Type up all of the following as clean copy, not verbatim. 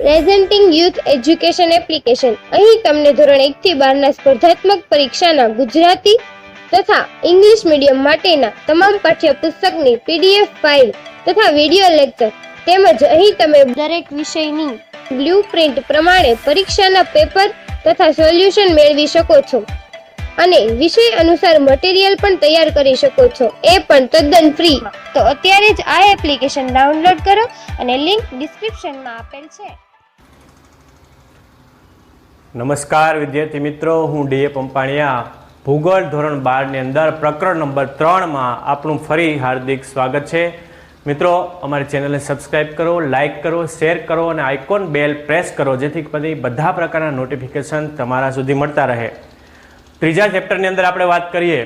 Presenting youth education application. અહીં તમને ધોરણ 1 થી 12 ના સ્પર્ધાત્મક પરીક્ષાના ગુજરાતી તથા ઇંગ્લિશ મીડિયમ માટેના તમામ પાઠ્યપુસ્તકની PDF ફાઇલ તથા વિડિયો લેક્ચર તેમજ અહીં તમે દરેક વિષયની બ્લુપ્રિન્ટ પ્રમાણે પરીક્ષાના પેપર તથા સોલ્યુશન મેળવી શકો છો અને વિષય અનુસાર મટીરીયલ પણ તૈયાર કરી શકો છો, એ પણ તદ્દન ફ્રી. તો અત્યારે જ આ એપ્લિકેશન ડાઉનલોડ કરો અને લિંક ડિસ્ક્રિપ્શનમાં આપેલ છે. નમસ્કાર વિદ્યાર્થી મિત્રો, હું ડીએ પંપાણિયા ભૂગોળ ધોરણ 12 ની અંદર પ્રકરણ નંબર 3 માં આપણું ફરી હાર્દિક સ્વાગત છે. મિત્રો, અમારી ચેનલને સબસ્ક્રાઇબ કરો, લાઇક કરો, શેર કરો અને આઇકોન બેલ પ્રેસ કરો, જેથી બધા પ્રકારના નોટિફિકેશન તમારા સુધી મળતા રહે. ત્રીજા ચેપ્ટરની અંદર આપણે વાત કરીએ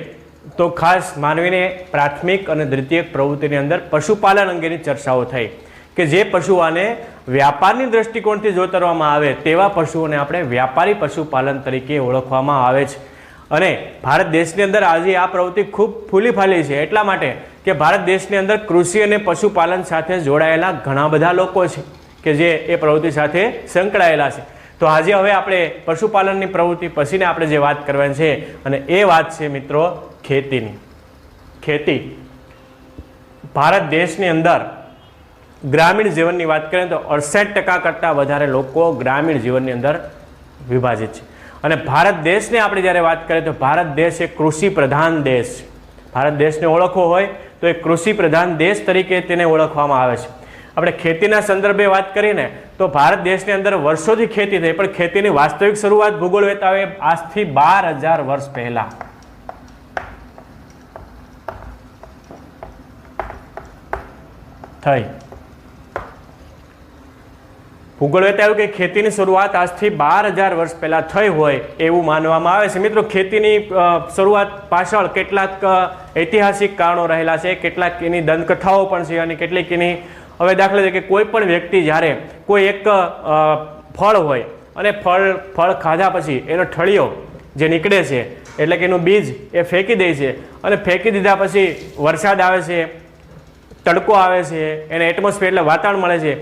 તો ખાસ માનવીને પ્રાથમિક અને દ્વિતીયક પ્રવૃત્તિની અંદર પશુપાલન અંગેની ચર્ચાઓ થઈ કે જે પશુઓને વ્યાપારની દ્રષ્ટિકોણથી જોતરવામાં આવે તેવા પશુઓને આપણે વ્યાપારી પશુપાલન તરીકે ઓળખવામાં આવે છે. અને ભારત દેશની અંદર આજે આ પ્રવૃત્તિ ખૂબ ફૂલી ફાલી છે, એટલા માટે કે ભારત દેશની અંદર કૃષિ અને પશુપાલન સાથે જોડાયેલા ઘણા બધા લોકો છે કે જે એ પ્રવૃત્તિ સાથે સંકળાયેલા છે. તો આજે હવે આપણે પશુપાલનની પ્રવૃત્તિ પછીને આપણે જે વાત કરવાની છે અને એ વાત છે મિત્રો ખેતીની. ખેતી ભારત દેશની અંદર ગ્રામીણ જીવનની વાત કરીએ તો 68% કરતાં વધારે લોકો ગ્રામીણ જીવનની અંદર વિભાજિત છે. અને ભારત દેશની આપણે જ્યારે વાત કરીએ તો ભારત દેશ એક કૃષિ પ્રધાન દેશ છે. ભારત દેશને ઓળખવો હોય તો એક કૃષિ પ્રધાન દેશ તરીકે તેને ઓળખવામાં આવે છે. આપણે ખેતીના સંદર્ભે વાત કરીને તો ભારત દેશની અંદર વર્ષોથી ખેતી થઈ, પણ ખેતીની વાસ્તવિક શરૂઆત ભૂગોળ વેતાવે આજથી 12,000 વર્ષ પહેલા થઈ. ભૂગોળ વેતાવ્યું કે ખેતીની શરૂઆત આજથી 12,000 વર્ષ પહેલા થઈ હોય એવું માનવામાં આવે છે. મિત્રો, ખેતીની શરૂઆત પાછળ કેટલાક ઐતિહાસિક કારણો રહેલા છે, કેટલાક એની દંતકથાઓ પણ છે અને કેટલીક એની હવે દાખલા તરીકે કોઈ પણ વ્યક્તિ જ્યારે કોઈ એક ફળ હોય અને ફળ ખાધા પછી એનો ઠળિયો જે નીકળે છે એટલે કે એનું બીજ એ ફેંકી દે છે અને ફેંકી દીધા પછી વરસાદ આવે છે, તડકો આવે છે, એને એટમોસ્ફિયર એટલે વાતાવરણ મળે છે,